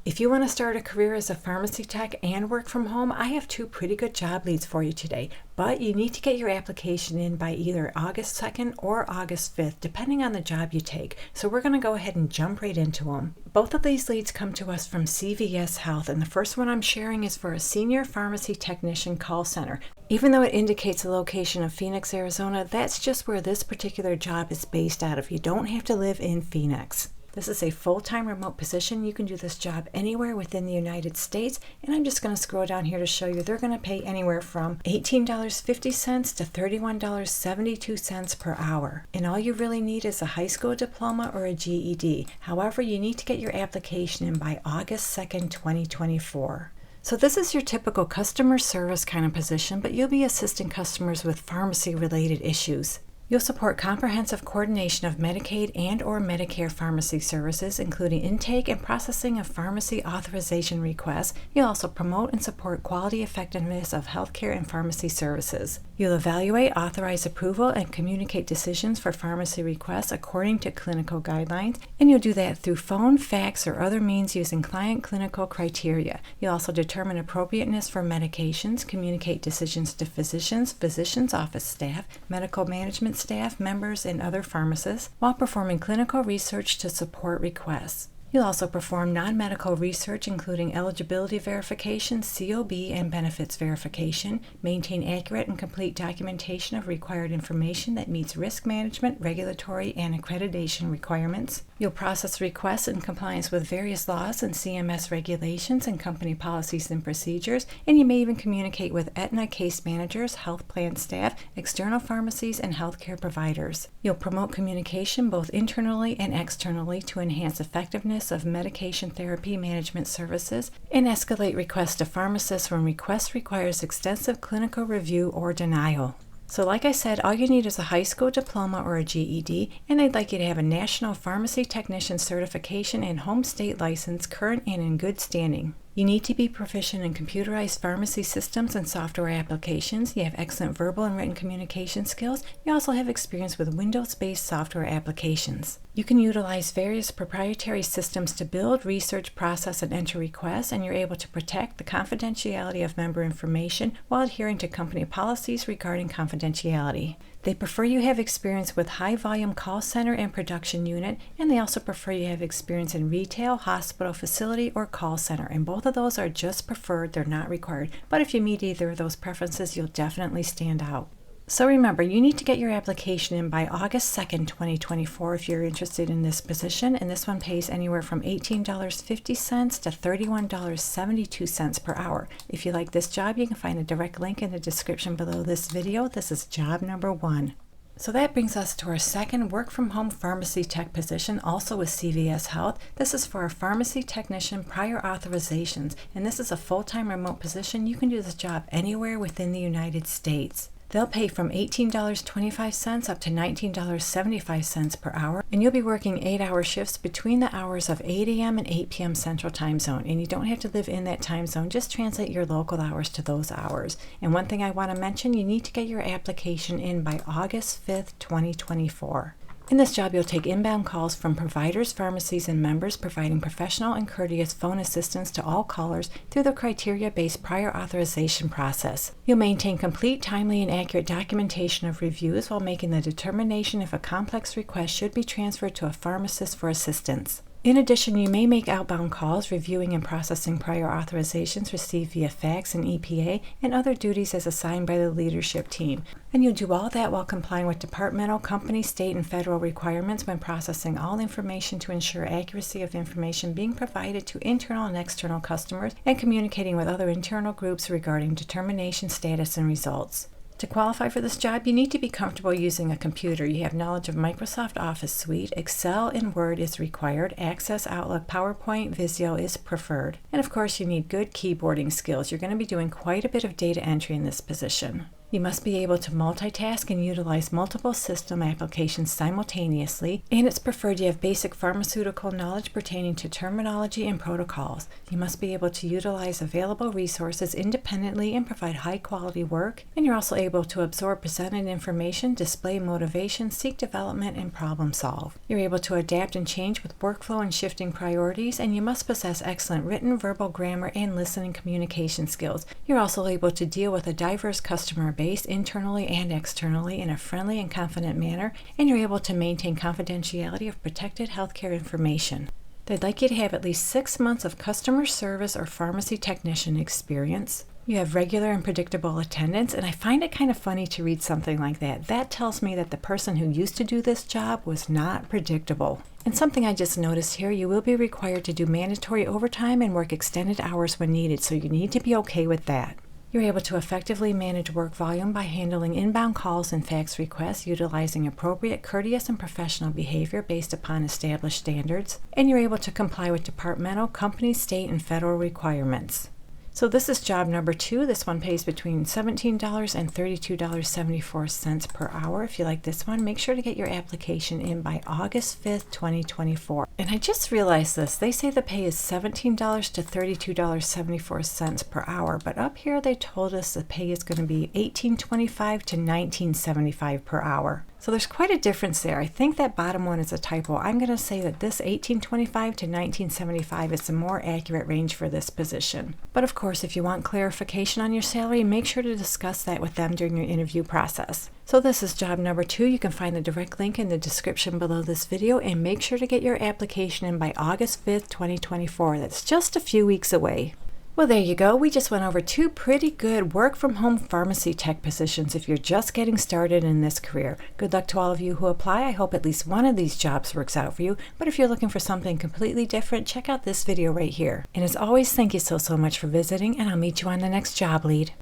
If you want to start a career as a pharmacy tech and work from home, I have two pretty good job leads for you today, but you need to get your application in by either August 2nd or August 5th, depending on the job you take. So we're going to go ahead and jump right into them. Both of these leads come to us from CVS Health, and the first one I'm sharing is for a senior pharmacy technician call center. Even though it indicates the location of Phoenix, Arizona, that's just where this particular job is based out of. You don't have to live in Phoenix. This is a full-time remote position. You can do this job anywhere within the United States, and I'm just going to scroll down here to show you they're going to pay anywhere from $18.50 to $31.72 per hour. And all you really need is a high school diploma or a GED. However, you need to get your application in by August 2nd, 2024. So this is your typical customer service kind of position, but you'll be assisting customers with pharmacy-related issues. You'll support comprehensive coordination of Medicaid and or Medicare pharmacy services, including intake and processing of pharmacy authorization requests. You'll also promote and support quality effectiveness of healthcare and pharmacy services. You'll evaluate, authorize approval, and communicate decisions for pharmacy requests according to clinical guidelines, and you'll do that through phone, fax, or other means using client clinical criteria. You'll also determine appropriateness for medications, communicate decisions to physicians, physicians' office staff, medical management staff, members, and other pharmacists, while performing clinical research to support requests. You'll also perform non-medical research, including eligibility verification, COB, and benefits verification, maintain accurate and complete documentation of required information that meets risk management, regulatory, and accreditation requirements. You'll process requests in compliance with various laws and CMS regulations and company policies and procedures, and you may even communicate with Aetna case managers, health plan staff, external pharmacies, and healthcare providers. You'll promote communication both internally and externally to enhance effectiveness of medication therapy management services, and escalate requests to pharmacists when request requires extensive clinical review or denial. So like I said, all you need is a high school diploma or a GED, and they'd like you to have a National Pharmacy Technician certification and home state license, current and in good standing. You need to be proficient in computerized pharmacy systems and software applications. You have excellent verbal and written communication skills. You also have experience with Windows-based software applications. You can utilize various proprietary systems to build, research, process, and enter requests, and you're able to protect the confidentiality of member information while adhering to company policies regarding confidentiality. They prefer you have experience with high-volume call center and production unit, and they also prefer you have experience in retail, hospital, facility, or call center. And both of those are just preferred, they're not required. But if you meet either of those preferences, you'll definitely stand out. So remember, you need to get your application in by August 2nd, 2024 if you're interested in this position, and this one pays anywhere from $18.50 to $31.72 per hour. If you like this job, you can find a direct link in the description below this video. This is job number 1. So that brings us to our second work-from-home pharmacy tech position, also with CVS Health. This is for a pharmacy technician prior authorizations, and this is a full-time remote position. You can do this job anywhere within the United States. They'll pay from $18.25 up to $19.75 per hour, and you'll be working 8-hour shifts between the hours of 8 a.m. and 8 p.m. Central Time Zone. And you don't have to live in that time zone, just translate your local hours to those hours. And one thing I want to mention, you need to get your application in by August 5th, 2024. In this job, you'll take inbound calls from providers, pharmacies, and members, providing professional and courteous phone assistance to all callers through the criteria-based prior authorization process. You'll maintain complete, timely, and accurate documentation of reviews while making the determination if a complex request should be transferred to a pharmacist for assistance. In addition, you may make outbound calls, reviewing and processing prior authorizations received via fax and EPA, and other duties as assigned by the leadership team. And you'll do all that while complying with departmental, company, state, and federal requirements when processing all information to ensure accuracy of information being provided to internal and external customers, and communicating with other internal groups regarding determination, status, and results. To qualify for this job, you need to be comfortable using a computer. You have knowledge of Microsoft Office Suite, Excel and Word is required, Access, Outlook, PowerPoint, Visio is preferred. And of course, you need good keyboarding skills. You're going to be doing quite a bit of data entry in this position. You must be able to multitask and utilize multiple system applications simultaneously, and it's preferred you have basic pharmaceutical knowledge pertaining to terminology and protocols. You must be able to utilize available resources independently and provide high-quality work, and you're also able to absorb presented information, display motivation, seek development, and problem solve. You're able to adapt and change with workflow and shifting priorities, and you must possess excellent written, verbal, grammar, and listening communication skills. You're also able to deal with a diverse customer base internally and externally in a friendly and confident manner, and you're able to maintain confidentiality of protected healthcare information. They'd like you to have at least 6 months of customer service or pharmacy technician experience. You have regular and predictable attendance, and I find it kind of funny to read something like that. That tells me that the person who used to do this job was not predictable. And something I just noticed here, you will be required to do mandatory overtime and work extended hours when needed, so you need to be okay with that. You're able to effectively manage work volume by handling inbound calls and fax requests, utilizing appropriate, courteous, and professional behavior based upon established standards, and you're able to comply with departmental, company, state, and federal requirements. So this is job number 2. This one pays between $17 and $32.74 per hour. If you like this one, make sure to get your application in by August 5th, 2024. And I just realized this. They say the pay is $17 to $32.74 per hour, but up here they told us the pay is going to be $18.25 to $19.75 per hour. So there's quite a difference there. I think that bottom one is a typo. I'm going to say that this $18.25 to $19.75 is the more accurate range for this position. But of course, if you want clarification on your salary, make sure to discuss that with them during your interview process. So this is job number 2. You can find the direct link in the description below this video, and make sure to get your application in by August 5th, 2024. That's just a few weeks away. Well, there you go. We just went over 2 pretty good work-from-home pharmacy tech positions if you're just getting started in this career. Good luck to all of you who apply. I hope at least one of these jobs works out for you. But if you're looking for something completely different, check out this video right here. And as always, thank you so much for visiting, and I'll meet you on the next job lead.